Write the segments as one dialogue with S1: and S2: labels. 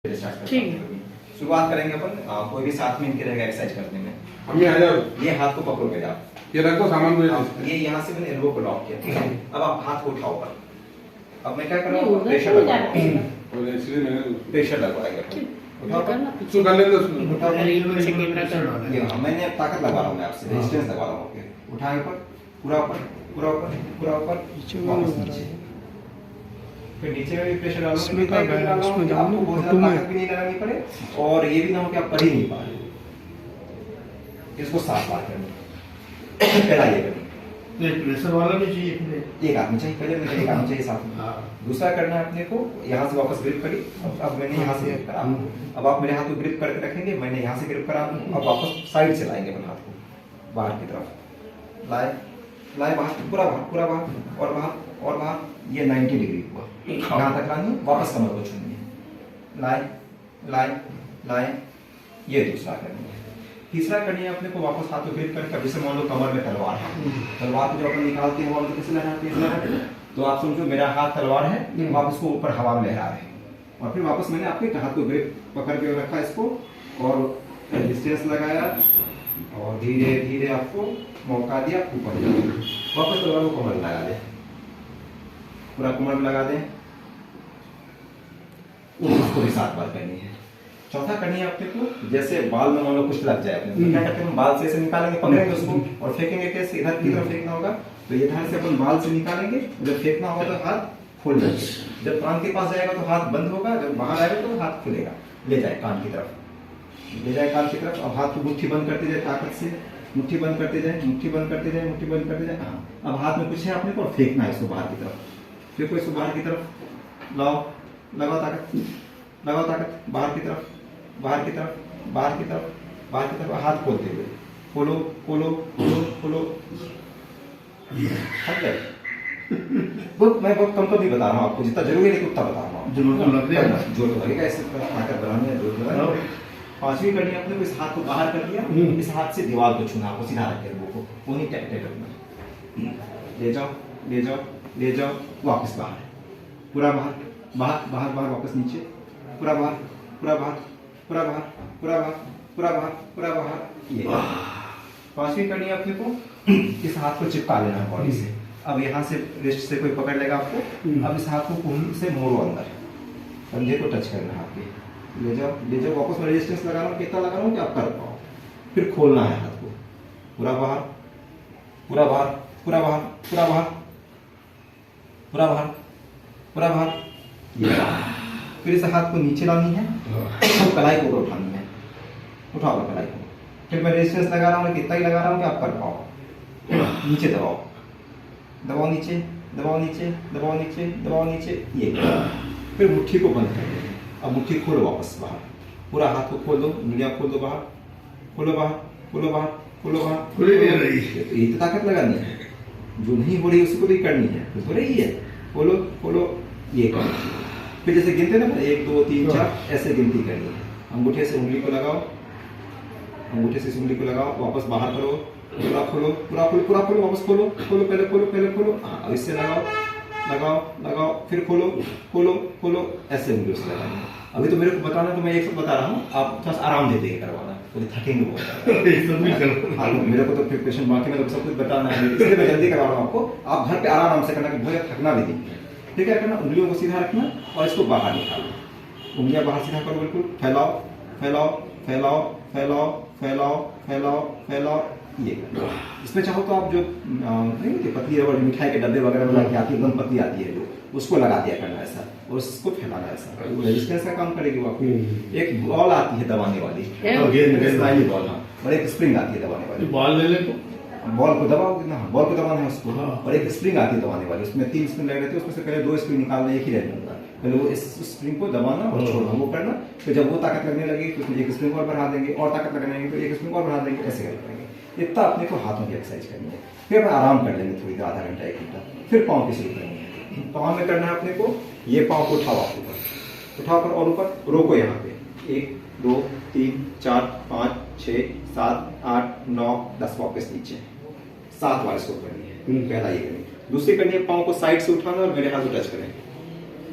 S1: ठीक है।
S2: शुरुआत करेंगे अपन कोई भी 7 मिनट के रहेगा एक्सरसाइज करने में।
S3: हम आ जाओ,
S2: ये हाथ को पकड़ोगे आप,
S3: ये रखो सामान को,
S2: ये यहाँ से मैंने एल्बो को लॉक किया, ठीक है। अब आप हाथ को उठाओ पर, अब मैं क्या कर रहा
S1: नहीं,
S2: हूँ,
S1: उधर
S2: प्रेशर
S1: क्यों
S2: लगाऊंगा,
S1: जा रहा
S3: और इसलिए मैंने
S2: प्रेशर लगवाएंगे अपन। उठाओ पर,
S3: उसको कर लेंगे उसको।
S2: उठाओ पर,
S1: कैमरा
S2: ये हाँ, मैंने अब ताकत लगा रहा हूँ, मैं आपसे रेजिस्टेंस लगा रहा हूँ आपके। उठाए ऊपर, पूरा ऊपर, पूरा ऊपर, पूरा ऊपर, वापस नीचे। फिर नीचे में भी प्रेशर डालो,
S4: इसमें क्या है, इसमें जाओ
S2: आपको बहुत ज्यादा ताकत भी नहीं लगानी पड़े और ये भी ना हो कि आप कर ही नहीं पा रहे। इसको 7 बार करना, पहला ये करना,
S4: प्रेशर वाला भी चाहिए,
S2: एक आदमी चाहिए, पहले मुझे एक आदमी चाहिए साथ में। दूसरा करना है अपने को, यहाँ से वापस ग्रिप करी, अब मैंने यहाँ से ग्रिप करा, अब आप मेरे हाथ को ग्रिप करके रखेंगे, मैंने यहाँ से ग्रिप करा, अब वापस साइड से लाएंगे अपने हाथ को बाहर की तरफ, लाए लाए बाहर, पूरा बाहर, पूरा बाहर और बाहर और बाहर, ये 90 डिग्री हुआ। यहाँ तक लानी, वापस कमर को छूनी है, लाए लाए लाए, ये दूसरा करनी है। तीसरा करनी है अपने को, वापस हाथ को ग्रिप करके, जैसे मान लो कमर में तलवार है, तलवार को जब अपन निकालते हैं तो कैसे लहराते हैं, तो आप समझो मेरा हाथ तलवार है, आप इसको ऊपर हवा में लहरा रहे हैं और फिर वापस मैंने आपके हाथ को ग्रिप पकड़ के रखा इसको और डिस्टेंस लगाया और धीरे धीरे आपको मौका दिया ऊपर, वापस तलवार को कमर में लगा दे, पूरा कमर में लगा दें, उसको भी 7 बार करनी है। चौथा करनी है अपने को, जैसे बाल में मान लो कुछ लग जाए अपने, तो क्या करते हैं हम बाल से ऐसे निकालेंगे, पकड़ेंगे उसको और फेंकेंगे कैसे, इधर की तरफ फेंकना होगा, तो ये इधर से अपन बाल से निकालेंगे, जब फेंकना होगा तो हाथ खोल देंगे, जब कान के पास जाएगा तो हाथ बंद होगा, जब बाहर आएगा तो हाथ खुलेगा, ले जाए कान की तरफ, ले जाए कान की तरफ। अब हाथ को मुट्ठी बंद करते जाए, ताकत से मुट्ठी बंद करते जाए, मुट्ठी बंद करते जाए, मुट्ठी बंद करते जाए। हाँ, अब हाथ में कुछ है अपने को, फेंकना है इसको बाहर की तरफ, फेंको इसको बाहर की तरफ, लाओ, लगाओ ताकत, लगाओ ताकत, बाहर की तरफ, बाहर की तरफ, बाहर की तरफ, बाहर की तरफ, हाथ खोलते हुए, खोलो खोलो खोलो खोलो, हट गए। मैं बहुत कम नहीं बता रहा हूँ आपको, जितना जरूरी है लेकिन उतना बता रहा हूँ, जोर तो लगेगा, इससे ताकत बढ़ानी है, जोर लगेगा। 5वीं करनी है अपने को, इस हाथ को बाहर कर दिया, इस हाथ से दीवार को छूना, आपको सीधा रख के वो को नहीं टाइट टाइट रखना, ले जाओ ले जाओ ले जाओ, वापस बाहर, पूरा बाहर बाहर बाहर बाहर, वापस नीचे, पूरा बाहर पूरा बाहर पूरा बाहर पूरा बाहर पूरा बाहर पूरा बाहर। ये 5वीं करनी है अपने को, इस हाथ को चिपका लेना है बॉडी से। अब यहाँ से रिस्ट से कोई पकड़ लेगा आपको, अब इस हाथ को पूरी से मोड़ो अंदर, कंधे को टच करना है आपके, ले जाओ वापस। मैं रेजिस्टेंस लगा रहा हूँ, कितना लगा रहा हूँ कि आप कर पाओ, फिर खोलना है हाथ को, पूरा बाहर पूरा बाहर पूरा बाहर पूरा बाहर पूरा बाहर पूरा बाहर, ये फिर इस हाथ को नीचे लानी है, तो कलाई को ऊपर उठानी है, उठाओ कलाई को, फिर मैं रेजिस्टेंस लगा रहा हूँ, कितना ही लगा रहा हूँ कि आप कर पाओ, नीचे दबाओ, दबाओ नीचे, दबाओ नीचे, दबाओ नीचे, दबाओ नीचे, ये फिर मुट्ठी को बंद कर देंगे। अब मुट्ठी खोलो वापस बाहर, पूरा हाथ को खोल दो, मीडिया खोल दो बाहर, खोलो बाहर खोलो बाहर खोलो बाहर,
S4: खुली नहीं रही,
S2: ये तो ताकत लगानी है, जो नहीं हो रही उसको भी करनी है, तो रही है, खोलो खोलो, ये करना। फिर जैसे गिनते ना 1 2 3 4 ऐसे गिनती करनी है। अंगूठे से उंगली को लगाओ, अंगूठे से उंगली को लगाओ, वापस बाहर करो, पूरा खोलो पूरा खोलो पूरा खोलो, वापस खोलो खोलो, पहले खोलो, हाँ इससे लगाओ लगाओ लगाओ, फिर खोलो खोलो खोलो, ऐसे उंगली से लगाएंगे। अभी तो मेरे को बताना, तो मैं एक सब बता रहा हूँ, आप थोड़ा आराम देते करवाना, तो थकेंगे बहुत। हाँ, मेरे को तो फिर पेशेंट बाकी में तो सब कुछ बताना है, इसलिए मैं जल्दी करवा रहा हूँ आपको। आप घर पे आराम से करना, कि बहुत थकना भी नहीं है, ठीक है। करना, उंगलियों को सीधा रखना और इसको बाहर निकालो, उंगलियां बाहर सीधा करो, बिल्कुल फैलाओ फैलाओ फैलाओ फैलाओ फैलाओ फैलाओ फैलाओ, ये इसमें चाहो तो आप जो नहीं होती पतली रबड़ मिठाई के डब्बे वगैरह बना के आती है, एकदम पतली आती है, जो उसको लगा दिया करना ऐसा, और उसको फैलाना ऐसा, वो रेजिस्टेंस का काम करेगी वो आपको। एक बॉल आती है दबाने वाली, स्माइली बॉल, हाँ, और एक स्प्रिंग आती है दबाने वाली।
S4: बॉल ले ले तो
S2: बॉल को दबाओ ना, बॉल को दबाना है उसको, और एक स्प्रिंग आती है दबाने वाली, उसमें 3 स्प्रिंग लगे रहते हैं, उसमें से पहले 2 स्प्रिंग निकालना, एक ही रह जाऊंगा, पहले वो इस स्प्रिंग को दबाना और छोड़ना, वो करना। फिर जब वो ताकत लगने लगी तो उसमें एक स्प्रिंग और बढ़ा देंगे, और ताकत लगने लगी तो एक स्प्रिंग और बढ़ा देंगे, ऐसे करेंगे। इतना अपने को हाथों की एक्सरसाइज करनी है, फिर अपन आराम कर लेंगे थोड़ी देर, आधा घंटा 1 घंटा, फिर पाँव की शुरू करनी है। पाँव में करना है अपने को, ये पाँव को उठाओ आप ऊपर, उठाओ पर और ऊपर, रोको यहाँ पे, 1 2 3 4 5 6 7 8 9 10, वापस नीचे, 7 बार इसको करनी है। पहला ये करनी, दूसरी करनी है, पाँव को साइड से उठाना और मेरे हाथ को टच करें,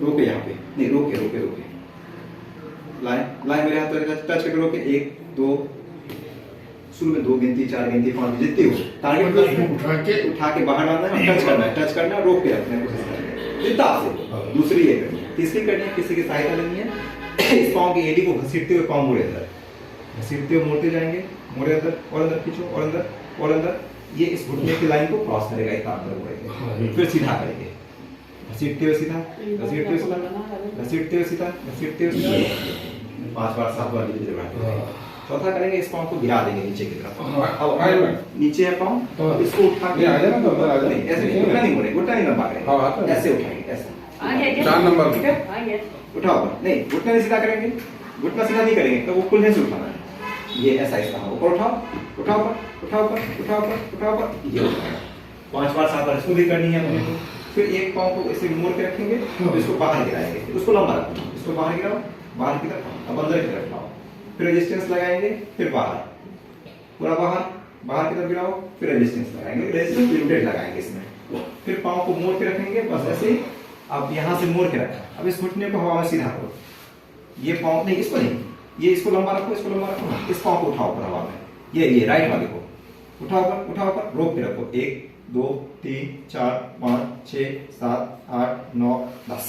S2: रोके यहाँ पे, नहीं रोके रोके रोके, लाइन मेरे हाथ पर टच करके रोके 1 2 शुरू में 2 गिनती 4 गिनती 5 जितनी हो टारगेट उठा के बाहर डालना है, टच करना है, रोक के रखना है कोशिश करनी है जितना से। दूसरी ये करनी है, तीसरी करनी है, किसी की सहायता लेनी है। इस पाँव की एडी को घसीटते हुए पाँव मोड़े अंदर, घसीटते हुए मोड़ते जाएंगे, मोड़े अंदर खींचो और अंदर ये इस घुटने की लाइन को क्रॉस करेगा, एक काम करेंगे, फिर सीधा करेंगे, घसीटते हुए सीधा, घसीटते हुए सीधा, घसीटते हुए सीधा, घसीटते हुए सीधा, 5 बार 7 बार धीरे धीरे। चौथा करेंगे, इस पाँव को गिरा देंगे नीचे की तरफ। अब नीचे है पाँव, इसको उठा के नहीं, ऐसे नहीं, घुटना नहीं मोड़ेंगे, घुटना नहीं लंबा करेंगे, ऐसे उठाएंगे, ऐसे
S3: 4 नंबर
S2: ठीक है, उठाओ नहीं, घुटना नहीं सीधा करेंगे, घुटना सीधा नहीं करेंगे तो वो कुल्हे से उठाना है, ये ऐसा इसका ऊपर उठाओ, उठाओ पर, उठाओ पर, उठाओ पर, उठाओ पर, ये उठाएगा। 5 बार 7 बार इसको भी करनी है अपने को। फिर एक पाँव को ऐसे मोड़ के रखेंगे, तो इसको बाहर गिराएंगे, उसको लंबा रखो, इसको बाहर गिराओ, बाहर की तरफ, अब अंदर की तरफ लाओ, फिर रेजिस्टेंस लगाएंगे, फिर बाहर, पूरा बाहर की तरफ गिराओ, फिर रेजिस्टेंस लगाएंगे, रेजिस्टेंस लिमिटेड लगाएंगे इसमें। फिर पाँव को मोड़ के रखेंगे, बस ऐसे ही। अब यहाँ से मोड़ के रखा, अब इस घुटने को हवा में सीधा करो, ये पाँव नहीं, इसको नहीं, ये इसको लंबा रखो, इसको लंबा रखो, इस पाँव को उठाओ पर हवा में, ये राइट वाले को उठाओ पर, रोक के रखो, 1 2 3 4 5 6 7 8 9 10।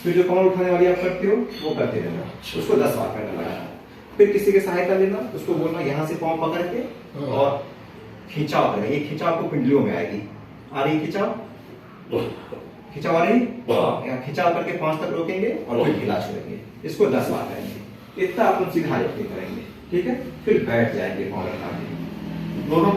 S2: फिर जो कमर उठाने वाली आप करते हो वो करते रहना, उसको 10 बार करना लगाना। फिर किसी की सहायता लेना, उसको बोलना यहाँ से पाँव पकड़ के और खिंचाव करें, ये खिंचाव को पिंडलियों में आएगी, आ रही खिंचाव आ रही, खिंचाव करके 5 तक रोकेंगे और फिर हिला छोड़ेंगे, इसको 10 बार करेंगे, इतना अपन सीधा करेंगे, ठीक है। फिर बैठ जाएंगे पाँव लगा के,
S3: दोनों